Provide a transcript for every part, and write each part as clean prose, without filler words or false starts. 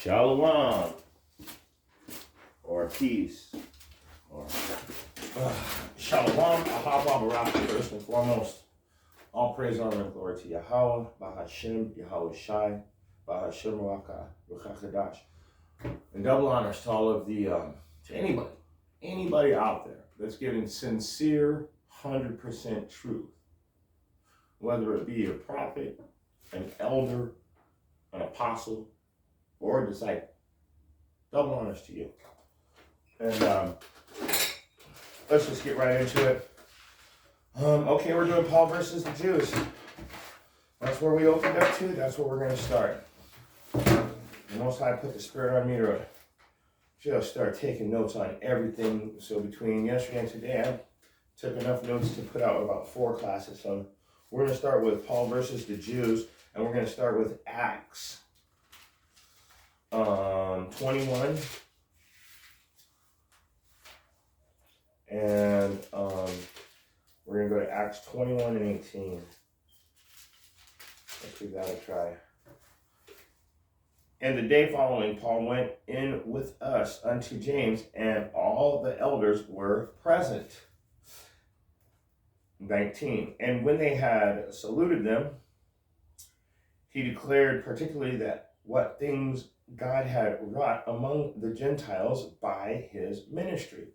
Shalom, or peace, or Shalom, Ahava Barak, first and foremost. All praise, honor, and glory to Yahweh, Bahashem, Yahweh Shai, Bahashem Raka, Ruchachadash. And double honors to all of the, to anybody out there that's giving sincere, 100% truth. Whether it be a prophet, an elder, an apostle, or a disciple. Double honors to you. And let's just get right into it. Okay, we're doing Paul versus the Jews. That's where we opened up to. That's where we're going to start. The Most High put the Spirit on me to just start taking notes on everything. So between yesterday and today, I took enough notes to put out about 4 classes. So we're going to start with Paul versus the Jews, and we're going to start with Acts 21. And we're going to go to Acts 21 and 18. Let's give that a try. And the day following, Paul went in with us unto James, and all the elders were present. 19. And when they had saluted them, he declared particularly that what things God had wrought among the Gentiles by his ministry.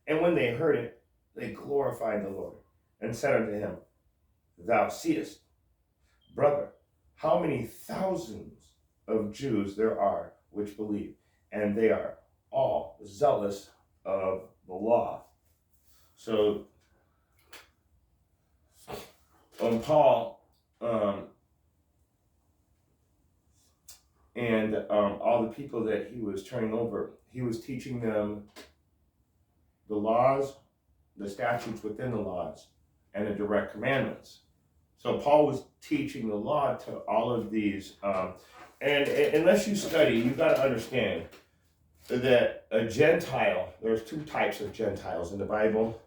And when they heard it, they glorified the Lord, and said unto him, Thou seest, brother, how many thousands of Jews there are which believe, and they are all zealous of the law. So, Paul and all the people that he was turning over, he was teaching them the laws, the statutes within the laws, and the direct commandments. So Paul was teaching the law to all of these. And unless you study, you've got to understand that a Gentile, there's 2 types of Gentiles in the Bible.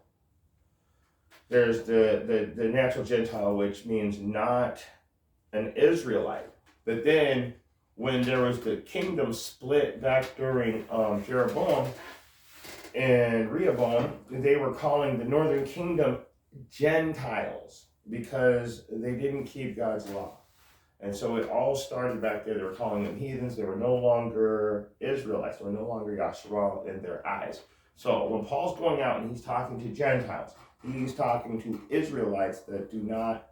There's the natural Gentile, which means not an Israelite. But then when there was the kingdom split back during Jeroboam and Rehoboam, they were calling the northern kingdom Gentiles because they didn't keep God's law. And so it all started back there. They were calling them heathens. They were no longer Israelites. They were no longer Yasharal in their eyes. So when Paul's going out and he's talking to Gentiles, he's talking to Israelites that do not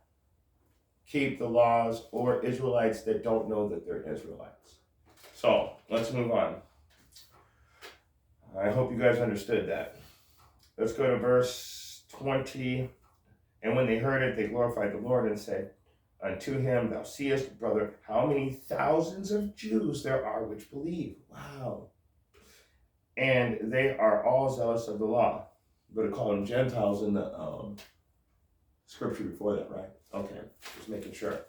keep the laws, or Israelites that don't know that they're Israelites. So let's move on. I hope you guys understood that. Let's go to verse 20. And when they heard it, they glorified the Lord and said unto him, Thou seest, brother, how many thousands of Jews there are which believe. Wow. And they are all zealous of the law. We're going to call them Gentiles in the scripture before that, right? Okay, just making sure.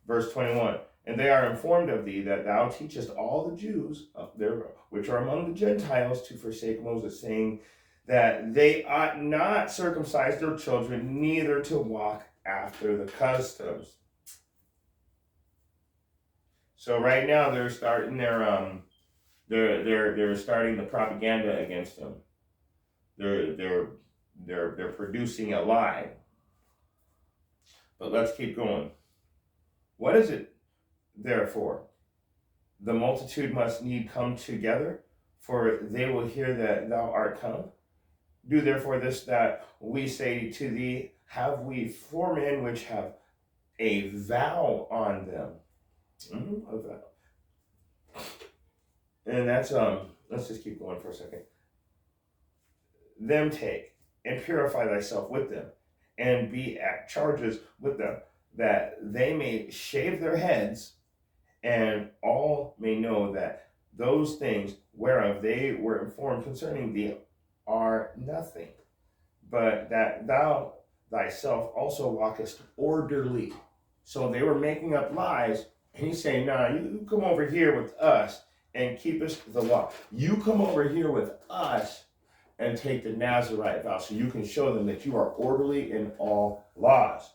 Verse 21. And they are informed of thee that thou teachest all the Jews which are among the Gentiles to forsake Moses, saying that they ought not circumcise their children, neither to walk after the customs. So right now they're starting they're starting the propaganda against them. They're producing a lie. But let's keep going. What is it, therefore? The multitude must need come together, for they will hear that thou art come. Do therefore this that we say to thee, have we 4 men which have a vow on them? A vow. And that's, let's just keep going for a second. Them take, and purify thyself with them, and be at charges with them, that they may shave their heads, and all may know that those things whereof they were informed concerning thee are nothing, but that thou thyself also walkest orderly. So they were making up lies, and he's saying, nah, you come over here with us and keepest the law. You come over here with us and take the Nazirite vow, so you can show them that you are orderly in all laws.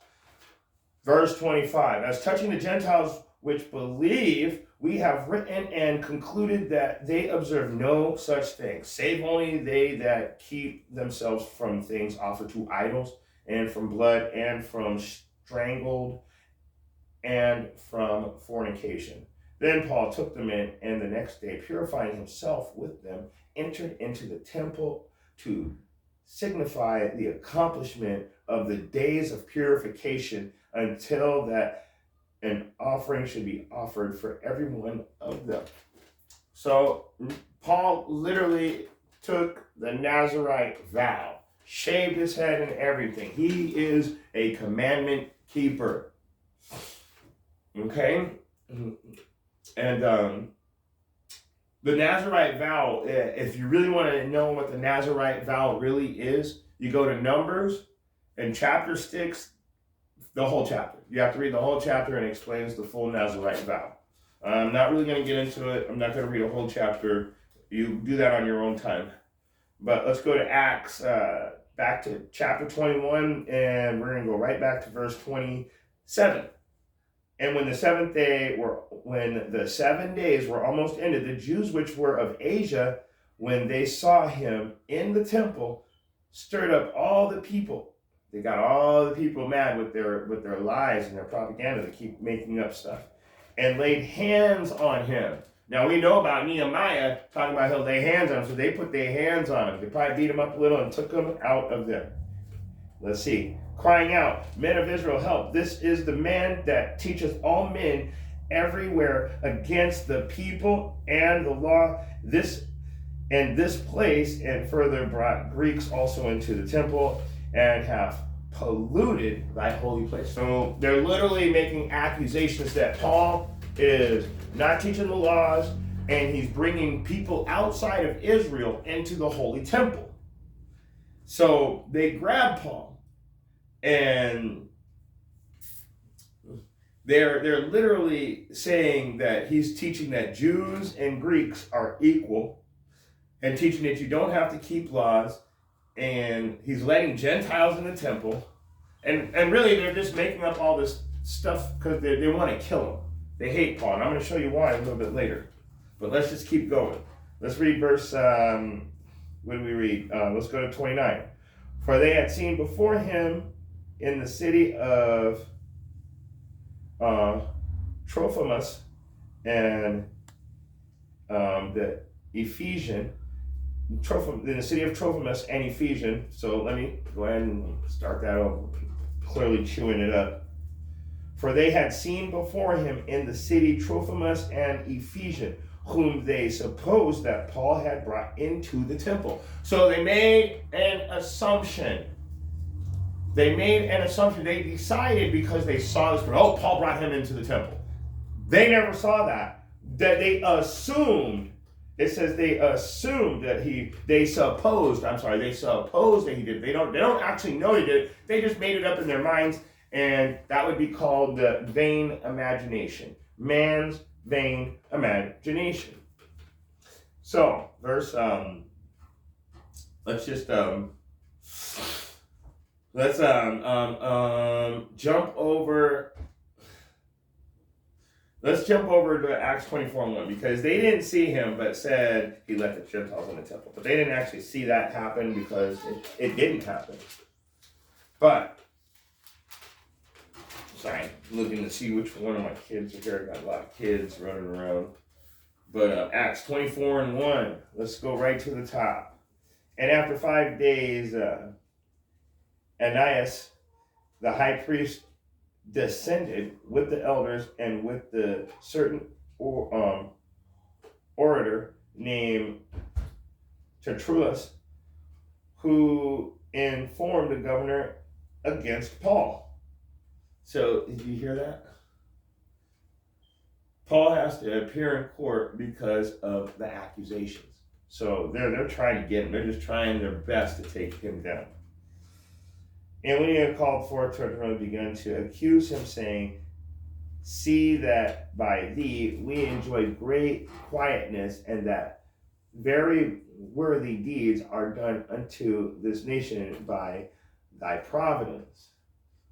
Verse 25, as touching the Gentiles which believe, we have written and concluded that they observe no such thing, save only they that keep themselves from things offered to idols, and from blood, and from strangled, and from fornication. Then Paul took them in, and the next day, purifying himself with them, entered into the temple to signify the accomplishment of the days of purification, until that an offering should be offered for every one of them. So Paul literally took the Nazirite vow, shaved his head and everything. He is a commandment keeper. Okay? And the Nazirite vow, if you really want to know what the Nazirite vow really is, you go to Numbers and chapter 6, the whole chapter. You have to read the whole chapter, and it explains the full Nazirite vow. I'm not really going to get into it. I'm not going to read a whole chapter. You do that on your own time. But let's go to Acts, back to chapter 21, and we're going to go right back to verse 27. And when the 7 days were almost ended, the Jews which were of Asia, when they saw him in the temple, stirred up all the people. They got all the people mad with their lies and their propaganda. They keep making up stuff. And laid hands on him. Now we know about Nehemiah talking about he'll lay hands on him, so they put their hands on him. They probably beat him up a little and took him out of there. Let's see. Crying out, men of Israel, help. This is the man that teacheth all men everywhere against the people and the law. This place, and further brought Greeks also into the temple, and have polluted thy holy place. So they're literally making accusations that Paul is not teaching the laws, and he's bringing people outside of Israel into the holy temple. So they grab Paul, and they're literally saying that he's teaching that Jews and Greeks are equal, and teaching that you don't have to keep laws, and he's letting Gentiles in the temple, and really they're just making up all this stuff because they want to kill him. They hate Paul, and I'm going to show you why a little bit later. But let's just keep going. Let's read verse, what do we read? Let's go to 29. For they had seen before him in the city of Trophimus and the Ephesian, in the city of Trophimus and Ephesian. So let me go ahead and start that over, clearly chewing it up. For they had seen before him in the city Trophimus and Ephesian, whom they supposed that Paul had brought into the temple. So they made an assumption. They decided because they saw this, Paul brought him into the temple. They never saw that. That they assumed. It says they assumed that they supposed that he did it. They don't actually know he did it. They just made it up in their minds, and that would be called the vain imagination. Man's vain imagination. So, verse, let's jump over. Let's jump over to Acts 24:1, because they didn't see him, but said he let the Gentiles in the temple. But they didn't actually see that happen, because it didn't happen. But, sorry, I'm looking to see which one of my kids are here. I got a lot of kids running around. But Acts 24:1, let's go right to the top. And after 5 days, Ananias, the high priest, descended with the elders and with the certain orator named Tertullus, who informed the governor against Paul. So, did you hear that? Paul has to appear in court because of the accusations. So they're trying to get him. They're just trying their best to take him down. And when he had called forth, Tertullus began to accuse him, saying, see that by thee we enjoy great quietness, and that very worthy deeds are done unto this nation by thy providence.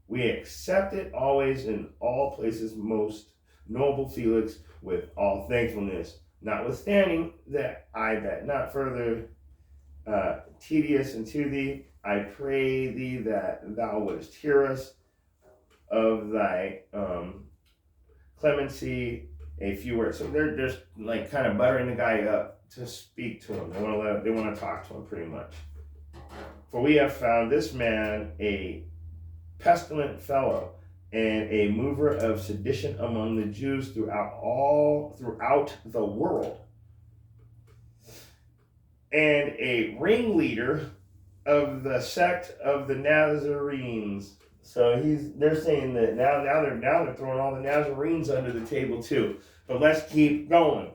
We accept it always in all places most noble Felix, with all thankfulness. Notwithstanding that I bet not further tedious unto thee, I pray thee that thou wouldst hear us of thy clemency a few words. So they're just like kind of buttering the guy up to speak to him. They want to talk to him pretty much. For we have found this man a pestilent fellow and a mover of sedition among the Jews throughout the world, and a ringleader of the sect of the Nazarenes. So they're saying that now they're throwing all the Nazarenes under the table too. But let's keep going.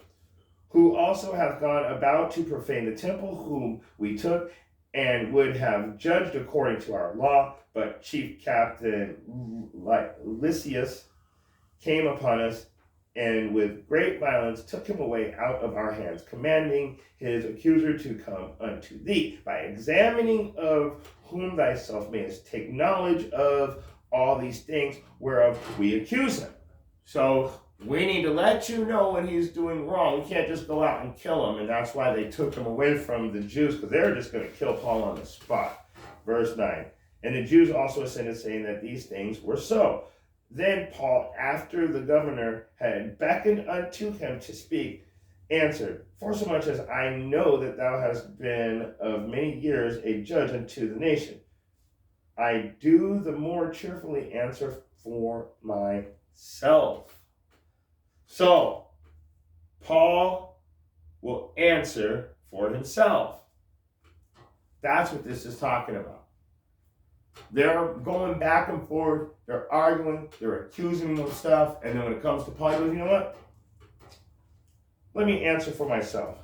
Who also hath gone about to profane the temple, whom we took and would have judged according to our law, but chief captain Lysias came upon us, and with great violence took him away out of our hands, commanding his accuser to come unto thee, by examining of whom thyself mayest take knowledge of all these things whereof we accuse him. So we need to let you know when he's doing wrong. We can't just go out and kill him, and that's why they took him away from the Jews, because they were just going to kill Paul on the spot. Verse 9, and the Jews also assented, saying that these things were so. Then Paul, after the governor had beckoned unto him to speak, answered, forsomuch as I know that thou hast been of many years a judge unto the nation, I do the more cheerfully answer for myself. So, Paul will answer for himself. That's what this is talking about. They're going back and forth, they're arguing, they're accusing him of stuff, and then when it comes to Paul, he goes, you know what? Let me answer for myself.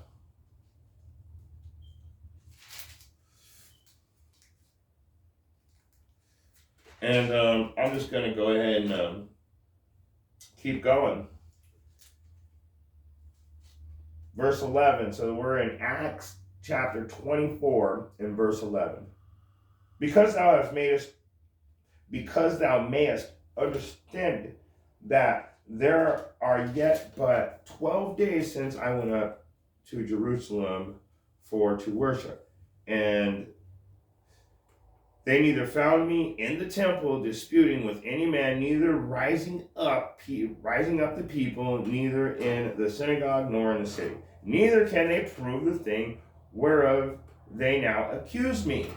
And I'm just going to go ahead and keep going. Verse 11, so we're in Acts chapter 24 and verse 11. Because thou mayest understand that there are yet but 12 days since I went up to Jerusalem to worship, and they neither found me in the temple disputing with any man, neither rising up the people, neither in the synagogue nor in the city. Neither can they prove the thing whereof they now accuse me.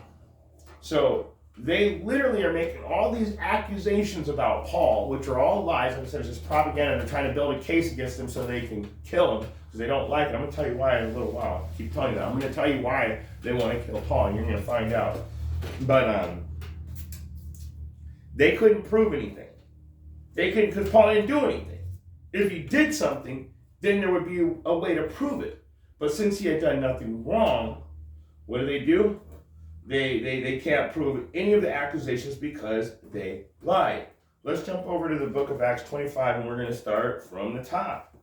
So they literally are making all these accusations about Paul, which are all lies. Like I said, it's just propaganda. They're trying to build a case against him so they can kill him because they don't like it. I'm going to tell you why in a little while. I keep telling you that. I'm going to tell you why they want to kill Paul, and you're going to find out. But they couldn't prove anything. They couldn't, because Paul didn't do anything. If he did something, then there would be a way to prove it. But since he had done nothing wrong, what do? They can't prove any of the accusations because they lied. Let's jump over to the book of Acts 25, and we're going to start from the top.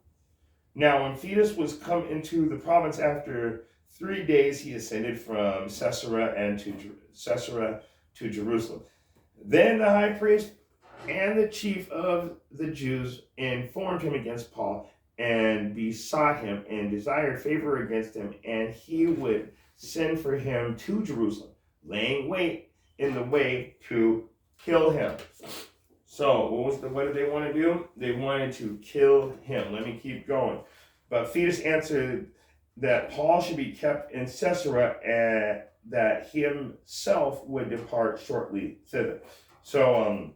Now, when Festus was come into the province after 3 days, he ascended from Caesarea to Jerusalem. Then the high priest and the chief of the Jews informed him against Paul, and besought him and desired favor against him, and he would send for him to Jerusalem, laying wait in the way to kill him. So what did they want to do? They wanted to kill him. Let me keep going. But Festus answered that Paul should be kept in Caesarea, and that he himself would depart shortly thither. So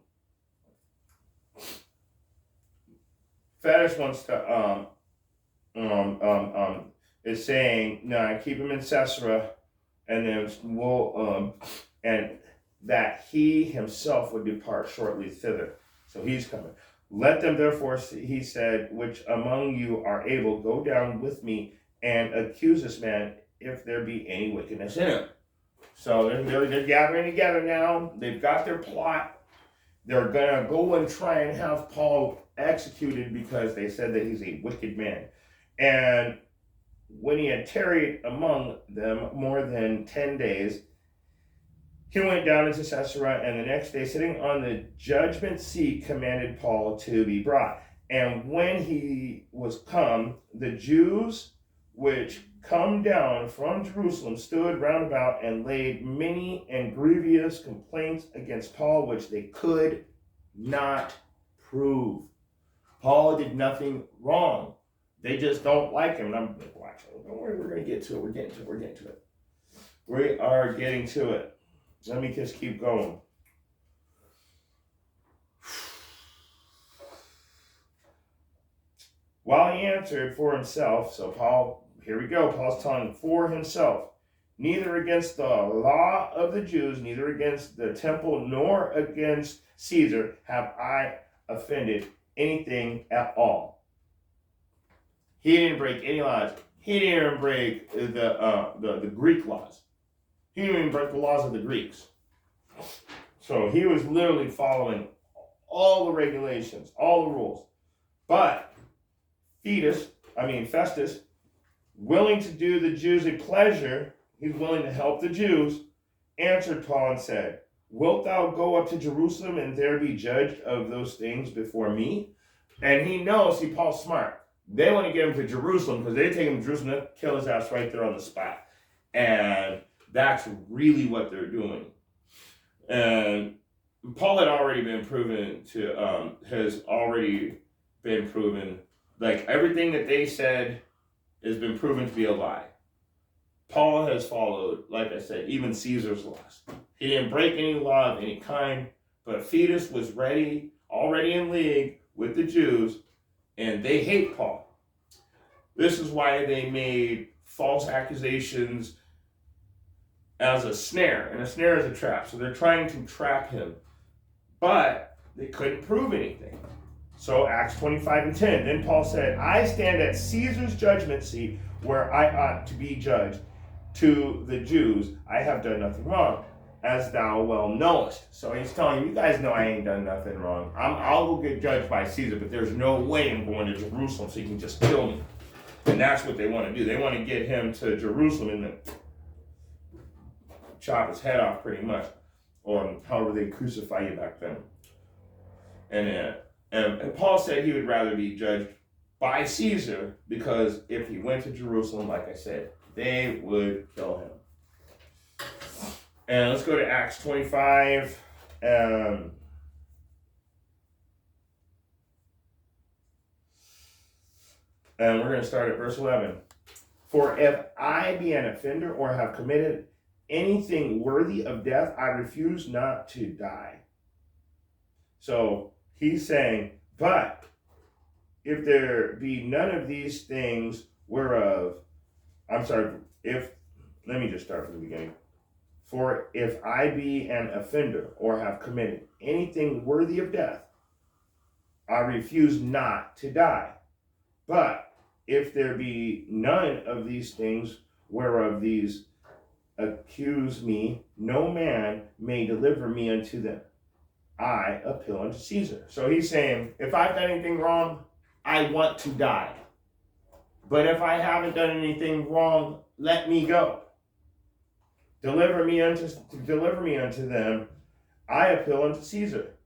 Festus wants to is saying, no, keep him in Caesarea, and then we'll and that he himself would depart shortly thither. So he's coming. Let them therefore, he said, which among you are able, go down with me and accuse this man, if there be any wickedness in him. So they're gathering together now. They've got their plot. They're going to go and try and have Paul executed because they said that he's a wicked man. And when he had tarried among them more than 10 days, he went down into Caesarea, and the next day, sitting on the judgment seat, commanded Paul to be brought. And when he was come, the Jews which come down from Jerusalem stood round about and laid many and grievous complaints against Paul, which they could not prove. Paul did nothing wrong. They just don't like him. And I'm like, watch, don't worry, we're going to get to it. We're getting to it. We are getting to it. Let me just keep going. While he answered for himself, so Paul, here we go, Paul's telling for himself, neither against the law of the Jews, neither against the temple, nor against Caesar have I offended anything at all. He didn't break any laws. He didn't even break the Greek laws. He didn't even break the laws of the Greeks. So he was literally following all the regulations, all the rules. But Festus, willing to do the Jews a pleasure, he's willing to help the Jews, answered Paul and said, wilt thou go up to Jerusalem and there be judged of those things before me? And he knows, see, Paul's smart. They want to get him to Jerusalem because they take him to Jerusalem to kill his ass right there on the spot. And that's really what they're doing. And Paul had already been proven like everything that they said has been proven to be a lie. Paul has followed, like I said, even Caesar's laws. He didn't break any law of any kind, but Festus was already in league with the Jews, and they hate Paul. This is why they made false accusations as a snare, and a snare is a trap. So they're trying to trap him, but they couldn't prove anything. So Acts 25:10, then Paul said, I stand at Caesar's judgment seat where I ought to be judged. To the Jews, I have done nothing wrong, as thou well knowest. So he's telling you guys know I ain't done nothing wrong. I'll go get judged by Caesar, but there's no way I'm going to Jerusalem so you can just kill me. And that's what they want to do. They want to get him to Jerusalem and then chop his head off pretty much, or however they crucify you back then. And Paul said he would rather be judged by Caesar because if he went to Jerusalem, like I said, they would kill him. And let's go to Acts 25. And we're going to start at verse 11. For if I be an offender or have committed anything worthy of death, I refuse not to die. So he's saying, but if there be none of these things whereof, let me just start from the beginning. For if I be an offender or have committed anything worthy of death, I refuse not to die. But if there be none of these things whereof these accuse me, no man may deliver me unto them. I appeal unto Caesar. So he's saying, if I've done anything wrong, I want to die. But if I haven't done anything wrong, let me go. Deliver me unto them. I appeal unto Caesar.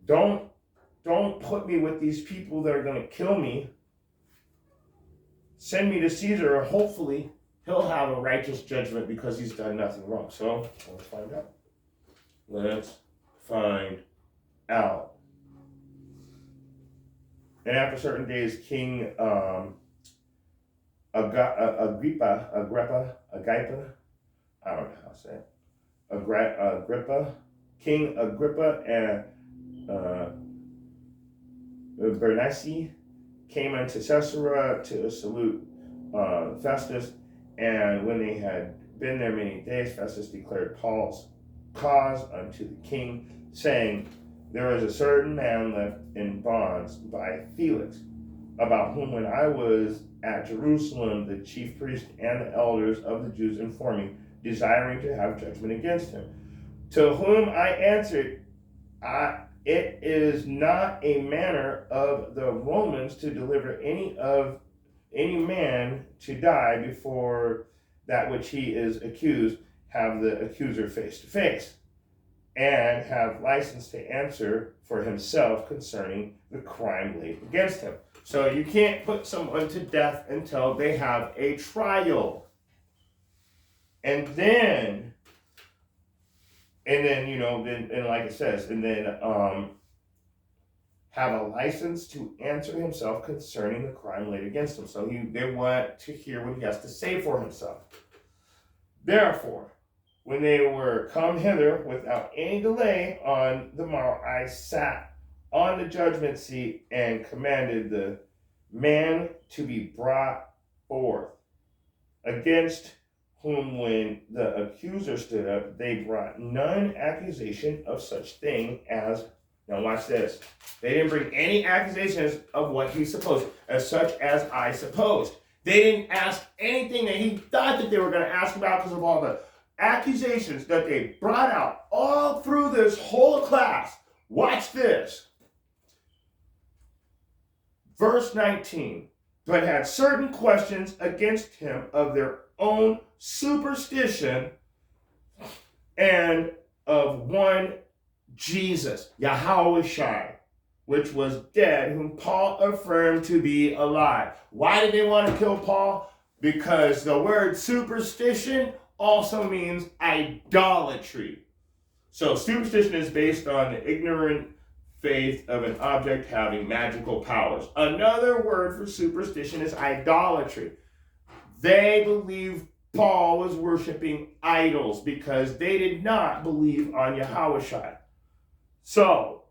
Don't put me with these people that are going to kill me. Send me to Caesar, or hopefully he'll have a righteous judgment because he's done nothing wrong. So let's find out. Let's find out. And after certain days, King Agrippa, I don't know how to say it. King Agrippa and Bernice came unto Caesarea to salute Festus, and when they had been there many days, Festus declared Paul's cause unto the king, saying, there is a certain man left in bonds by Felix, about whom when I was at Jerusalem, the chief priest and the elders of the Jews informed me, desiring to have judgment against him. To whom I answered, it is not a manner of the Romans to deliver any man to die before that which he is accused have the accuser face to face. and have license to answer for himself concerning the crime laid against him. So you can't put someone to death until they have a trial. And then, and like it says, and then have a license to answer himself concerning the crime laid against him. So they want to hear what he has to say for himself. Therefore, when they were come hither without any delay on the morrow, I sat on the judgment seat and commanded the man to be brought forth, against whom when the accuser stood up, they brought none accusation of such thing as, now watch this, they didn't bring any accusations of what he supposed, as such as I supposed. They didn't ask anything that he thought that they were going to ask about because of all the accusations that they brought out all through this whole class. Watch this. Verse 19, but had certain questions against him of their own superstition and of one Jesus, Yahushua, which was dead, whom Paul affirmed to be alive. Why did they want to kill Paul? Because the word superstition also means idolatry. So superstition is based on the ignorant faith of an object having magical powers. Another word for superstition is idolatry. They believed Paul was worshiping idols because they did not believe on Yahushua. So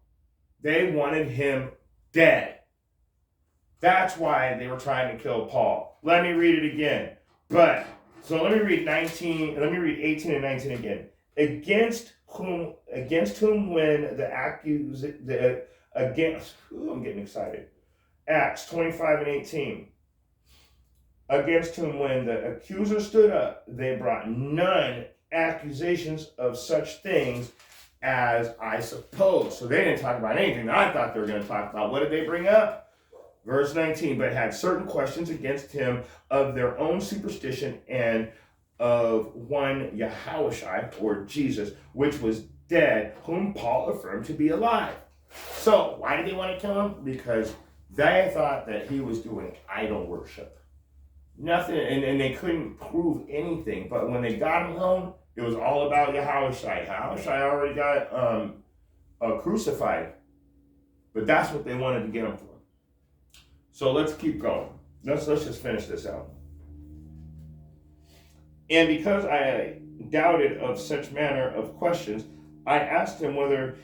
they wanted him dead. That's why they were trying to kill Paul. Let me read it again. Let me read 18 and 19 again. Against whom when I'm getting excited. Acts 25 and 18. Against whom when the accuser stood up, they brought none accusations of such things as I suppose. So they didn't talk about anything that I thought they were going to talk about. What did they bring up? Verse 19, but had certain questions against him of their own superstition and of one Yahushua, or Jesus, which was dead, whom Paul affirmed to be alive. So why did they want to kill him? Because they thought that he was doing idol worship. Nothing, and they couldn't prove anything. But when they got him home, it was all about Yahushua. Yahushua already got crucified. But that's what they wanted to get him for. So let's keep going. Let's just finish this out. And because I doubted of such manner of questions, I asked him whether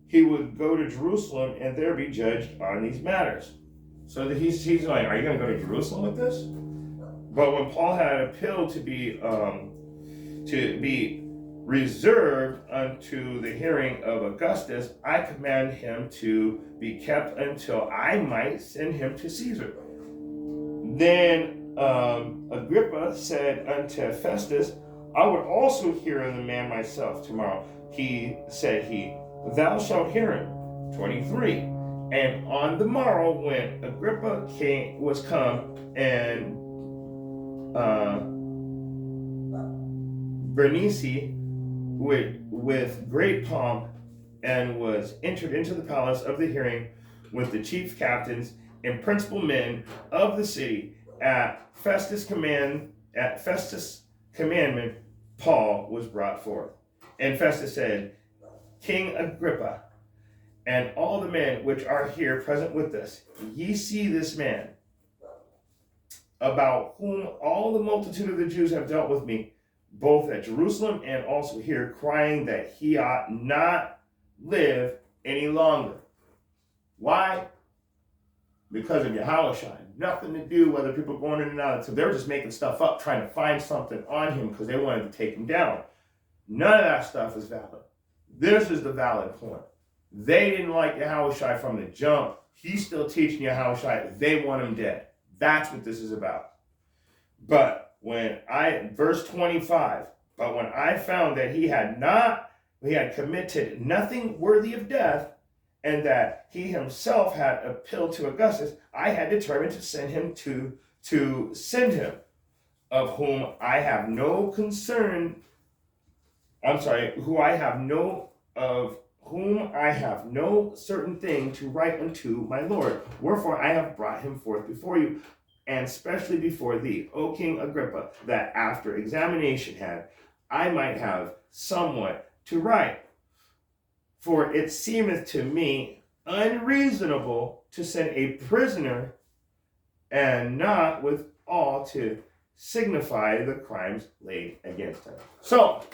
he would go to Jerusalem and there be judged on these matters. So that he's like, are you going to go to Jerusalem with this? But when Paul had appealed to be reserved unto the hearing of Augustus, I command him to be kept until I might send him to Caesar. Then Agrippa said unto Festus, I would also hear of the man myself tomorrow. Thou shalt hear him. 23. And on the morrow, when Agrippa was come, and Bernice with great pomp, and was entered into the palace of the hearing with the chief captains and principal men of the city. At Festus' commandment, Paul was brought forth. And Festus said, King Agrippa, and all the men which are here present with us, ye see this man, about whom all the multitude of the Jews have dealt with me, both at Jerusalem and also here, crying that he ought not live any longer. Why? Because of Yahushua. Nothing to do whether people are going in and out. So they were just making stuff up, trying to find something on him because they wanted to take him down. None of that stuff is valid. This is the valid point. They didn't like Yahushua from the jump. He's still teaching Yahushua. They want him dead. That's what this is about. But verse 25, but when I found that he had committed nothing worthy of death, and that he himself had appealed to Augustus, I had determined to send him of whom I have no concern, who I have no of whom I have no certain thing to write unto my Lord. Wherefore I have brought him forth before you, and especially before thee, O King Agrippa, that after examination had, I might have somewhat to write. For it seemeth to me unreasonable to send a prisoner, and not with all to signify the crimes laid against him. So,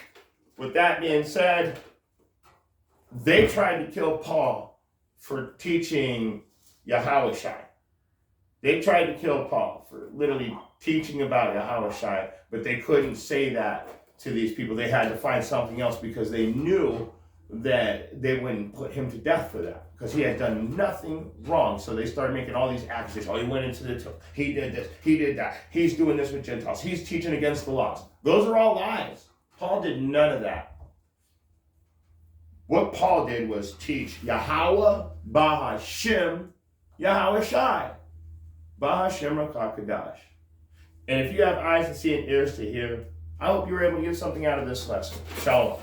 with that being said, they tried to kill Paul for teaching Yahushua. They tried to kill Paul for literally teaching about Yahushua, but they couldn't say that to these people. They had to find something else because they knew that they wouldn't put him to death for that because he had done nothing wrong. So they started making all these accusations. Oh, he went into the temple. He did this. He did that. He's doing this with Gentiles. He's teaching against the laws. Those are all lies. Paul did none of that. What Paul did was teach Yahweh, Bahashem, Yahushai, Bahashem Rakakadash. And if you have eyes to see and ears to hear, I hope you were able to get something out of this lesson. Shalom.